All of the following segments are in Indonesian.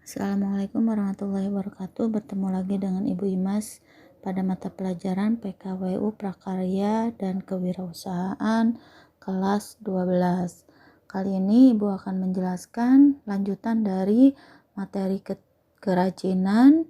Assalamualaikum warahmatullahi wabarakatuh. Bertemu lagi dengan Ibu Imas pada mata pelajaran PKWU Prakarya dan Kewirausahaan kelas 12. Kali ini Ibu akan menjelaskan lanjutan dari materi kerajinan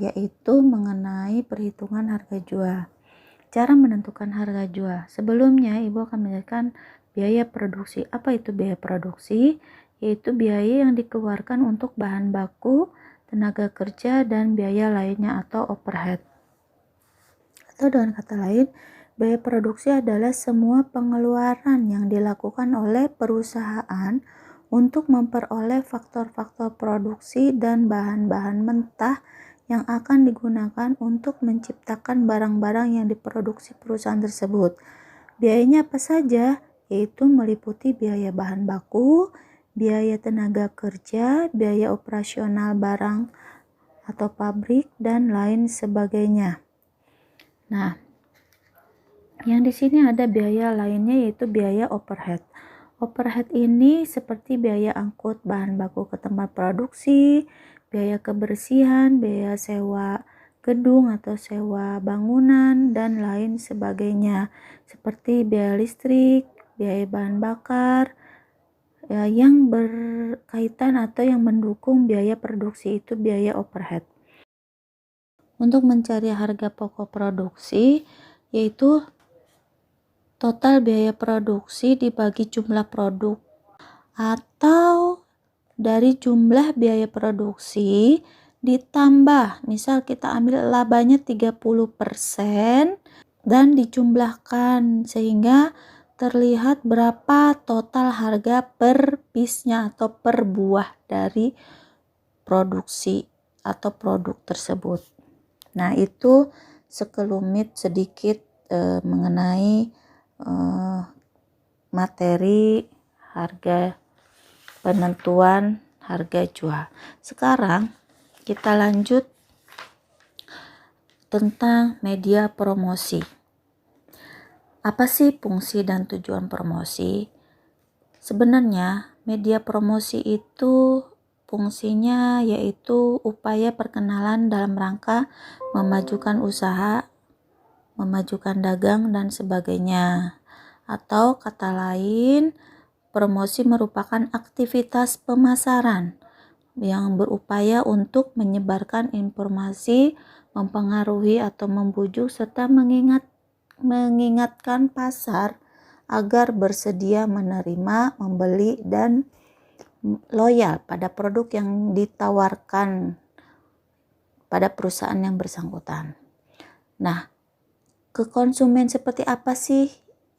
yaitu mengenai perhitungan harga jual. Cara menentukan harga jual. Sebelumnya Ibu akan menjelaskan biaya produksi. Apa itu biaya produksi? Yaitu biaya yang dikeluarkan untuk bahan baku, tenaga kerja, dan biaya lainnya atau overhead. Atau dengan kata lain, biaya produksi adalah semua pengeluaran yang dilakukan oleh perusahaan untuk memperoleh faktor-faktor produksi dan bahan-bahan mentah yang akan digunakan untuk menciptakan barang-barang yang diproduksi perusahaan tersebut. Biayanya apa saja? Yaitu meliputi biaya bahan baku, biaya tenaga kerja, biaya operasional barang atau pabrik, dan lain sebagainya. Nah, yang di sini ada biaya lainnya yaitu biaya overhead. Overhead ini seperti biaya angkut bahan baku ke tempat produksi, biaya kebersihan, biaya sewa gedung atau sewa bangunan, dan lain sebagainya. Seperti biaya listrik, biaya bahan bakar, yang berkaitan atau yang mendukung biaya produksi itu biaya overhead. Untuk mencari harga pokok produksi yaitu total biaya produksi dibagi jumlah produk atau dari jumlah biaya produksi ditambah, misal kita ambil labanya 30% dan dijumlahkan sehingga terlihat berapa total harga per piece-nya atau per buah dari produksi atau produk tersebut. Nah, itu sekelumit sedikit mengenai materi harga penentuan harga jual. Sekarang kita lanjut tentang media promosi. Apa sih fungsi dan tujuan promosi? Sebenarnya media promosi itu fungsinya yaitu upaya perkenalan dalam rangka memajukan usaha, memajukan dagang, dan sebagainya. Atau kata lain, promosi merupakan aktivitas pemasaran yang berupaya untuk menyebarkan informasi, mempengaruhi atau membujuk, serta mengingatkan pasar agar bersedia menerima, membeli, dan loyal pada produk yang ditawarkan pada perusahaan yang bersangkutan. Nah, ke konsumen seperti apa sih?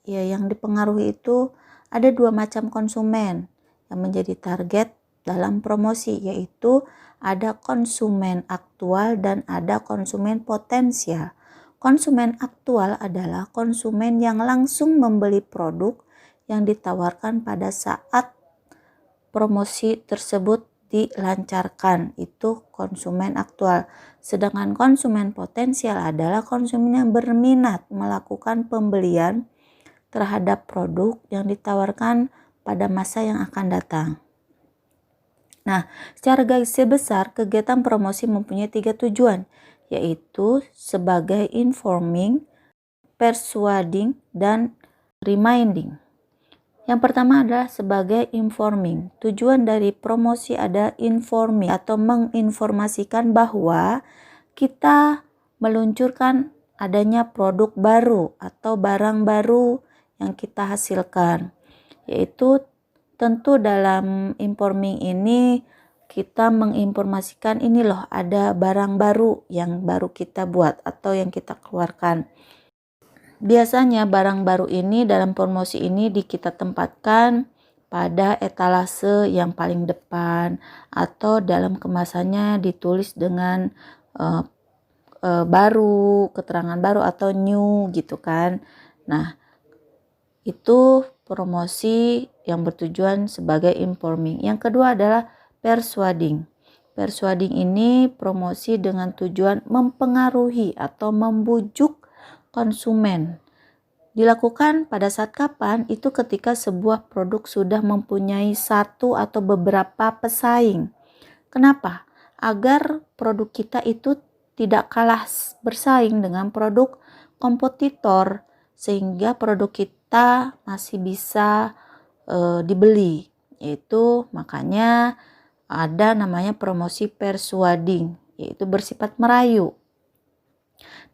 Ya, yang dipengaruhi itu ada dua macam konsumen yang menjadi target dalam promosi, yaitu ada konsumen aktual dan ada konsumen potensial. Konsumen aktual adalah konsumen yang langsung membeli produk yang ditawarkan pada saat promosi tersebut dilancarkan, itu konsumen aktual. Sedangkan konsumen potensial adalah konsumen yang berminat melakukan pembelian terhadap produk yang ditawarkan pada masa yang akan datang. Nah, secara garis besar kegiatan promosi mempunyai 3 tujuan, yaitu sebagai informing, persuading, dan reminding. Yang pertama adalah sebagai informing. Tujuan dari promosi ada informing atau menginformasikan bahwa kita meluncurkan adanya produk baru atau barang baru yang kita hasilkan. Yaitu tentu dalam informing ini kita menginformasikan ini loh ada barang baru yang baru kita buat atau yang kita keluarkan. Biasanya barang baru ini dalam promosi ini kita tempatkan pada etalase yang paling depan atau dalam kemasannya ditulis dengan baru, keterangan baru atau new gitu kan. Nah, itu promosi yang bertujuan sebagai informing. Yang kedua adalah persuading. Persuading ini promosi dengan tujuan mempengaruhi atau membujuk konsumen Dilakukan pada saat kapan? Itu ketika sebuah produk sudah mempunyai satu atau beberapa pesaing. Kenapa? Agar produk kita itu tidak kalah bersaing dengan produk kompetitor, sehingga produk kita masih bisa dibeli. Yaitu makanya ada namanya promosi persuading, yaitu bersifat merayu.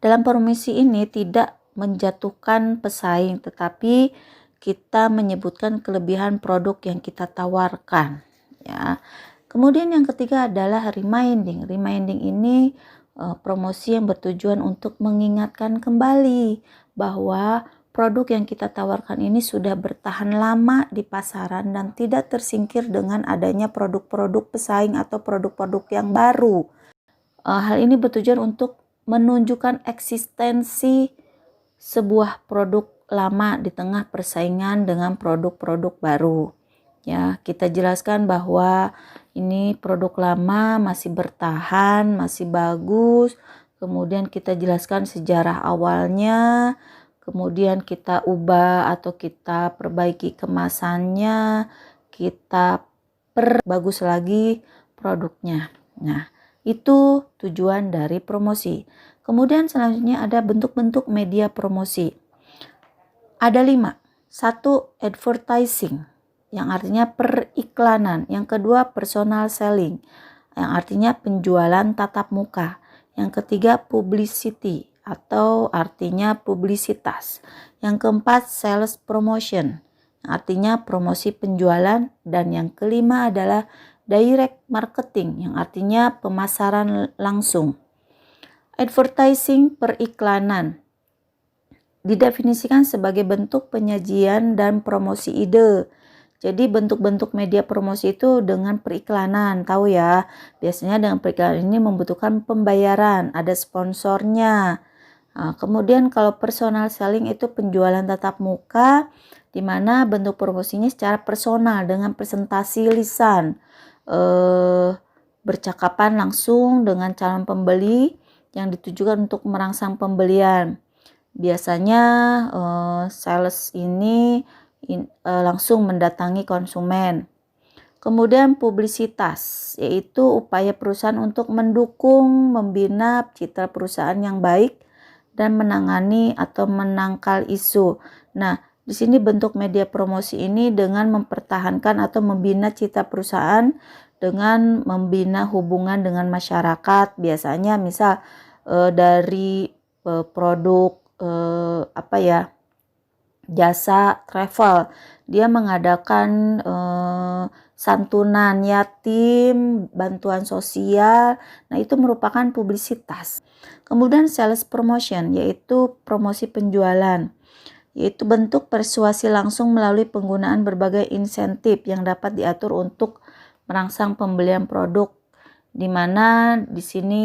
Dalam promosi ini tidak menjatuhkan pesaing, tetapi kita menyebutkan kelebihan produk yang kita tawarkan, ya. Kemudian yang ketiga adalah reminding. Reminding ini promosi yang bertujuan untuk mengingatkan kembali bahwa produk yang kita tawarkan ini sudah bertahan lama di pasaran dan tidak tersingkir dengan adanya produk-produk pesaing atau produk-produk yang baru. Hal ini bertujuan untuk menunjukkan eksistensi sebuah produk lama di tengah persaingan dengan produk-produk baru. Ya, kita jelaskan bahwa ini produk lama masih bertahan, masih bagus. Kemudian kita jelaskan sejarah awalnya, kemudian kita ubah atau kita perbaiki kemasannya, kita perbagus lagi produknya. Nah, itu tujuan dari promosi. Kemudian selanjutnya ada bentuk-bentuk media promosi. Ada 5. 1. Advertising, yang artinya periklanan. Yang kedua, personal selling, yang artinya penjualan tatap muka. Yang ketiga, publicity, atau artinya publisitas. Yang keempat, sales promotion, yang artinya promosi penjualan. Dan yang kelima adalah direct marketing, yang artinya pemasaran langsung. Advertising, periklanan, didefinisikan sebagai bentuk penyajian dan promosi ide. Jadi bentuk-bentuk media promosi itu dengan periklanan, tahu ya. Biasanya dengan periklanan ini membutuhkan pembayaran, ada sponsornya. Nah, kemudian kalau personal selling itu penjualan tatap muka, di mana bentuk promosinya secara personal dengan presentasi lisan, bercakapan langsung dengan calon pembeli yang ditujukan untuk merangsang pembelian. Biasanya sales ini langsung mendatangi konsumen. Kemudian publisitas, yaitu upaya perusahaan untuk mendukung, membina citra perusahaan yang baik dan menangani atau menangkal isu. Nah, di sini bentuk media promosi ini dengan mempertahankan atau membina citra perusahaan dengan membina hubungan dengan masyarakat. Biasanya misal dari produk jasa travel, dia mengadakan santunan yatim, bantuan sosial. Nah, itu merupakan publisitas. Kemudian sales promotion, yaitu promosi penjualan, yaitu bentuk persuasi langsung melalui penggunaan berbagai insentif yang dapat diatur untuk merangsang pembelian produk, di mana di sini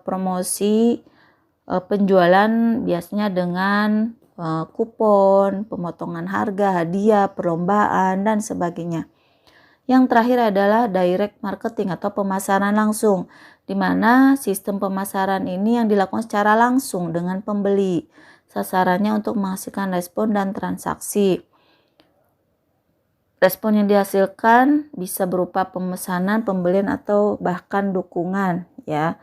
promosi penjualan biasanya dengan kupon, pemotongan harga, hadiah, perlombaan, dan sebagainya. Yang terakhir adalah direct marketing atau pemasaran langsung, di mana sistem pemasaran ini yang dilakukan secara langsung dengan pembeli. Sasarannya untuk menghasilkan respon dan transaksi. Respon yang dihasilkan bisa berupa pemesanan, pembelian, atau bahkan dukungan, ya.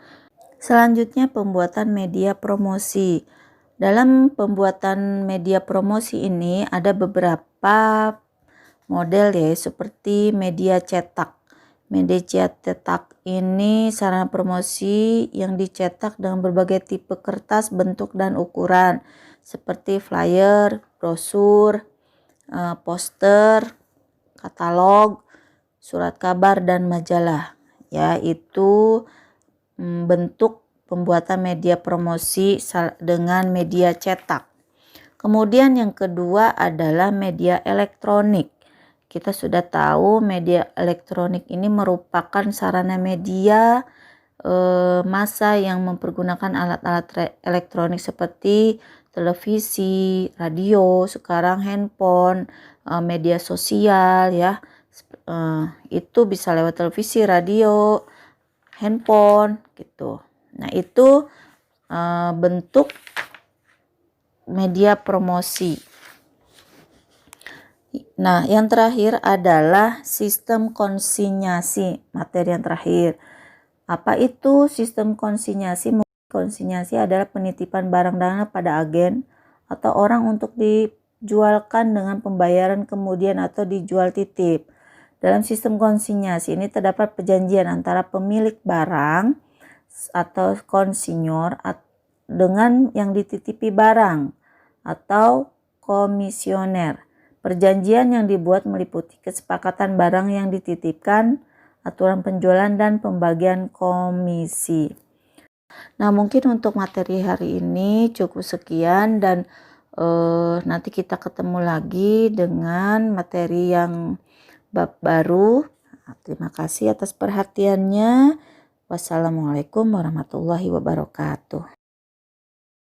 Selanjutnya, pembuatan media promosi. Dalam pembuatan media promosi ini ada beberapa model ya, seperti media cetak. Media cetak ini sarana promosi yang dicetak dengan berbagai tipe kertas, bentuk, dan ukuran, seperti flyer, brosur, poster, katalog, surat kabar, dan majalah. Ya, itu bentuk pembuatan media promosi dengan media cetak. Kemudian yang kedua adalah media elektronik. Kita sudah tahu media elektronik ini merupakan sarana media massa yang mempergunakan alat-alat elektronik seperti televisi, radio, sekarang handphone, media sosial, ya. Itu bisa lewat televisi, radio, handphone gitu. Nah, itu bentuk media promosi. Nah, yang terakhir adalah sistem konsinyasi, materi yang terakhir. Apa itu sistem konsinyasi? Konsinyasi adalah penitipan barang dana pada agen atau orang untuk dijualkan dengan pembayaran kemudian atau dijual titip. Dalam sistem konsinyasi ini terdapat perjanjian antara pemilik barang atau konsinyor dengan yang dititipi barang atau komisioner. Perjanjian yang dibuat meliputi kesepakatan barang yang dititipkan, aturan penjualan, dan pembagian komisi. Nah, mungkin untuk materi hari ini cukup sekian, dan nanti kita ketemu lagi dengan materi yang bab baru. Terima kasih atas perhatiannya. Wassalamualaikum warahmatullahi wabarakatuh.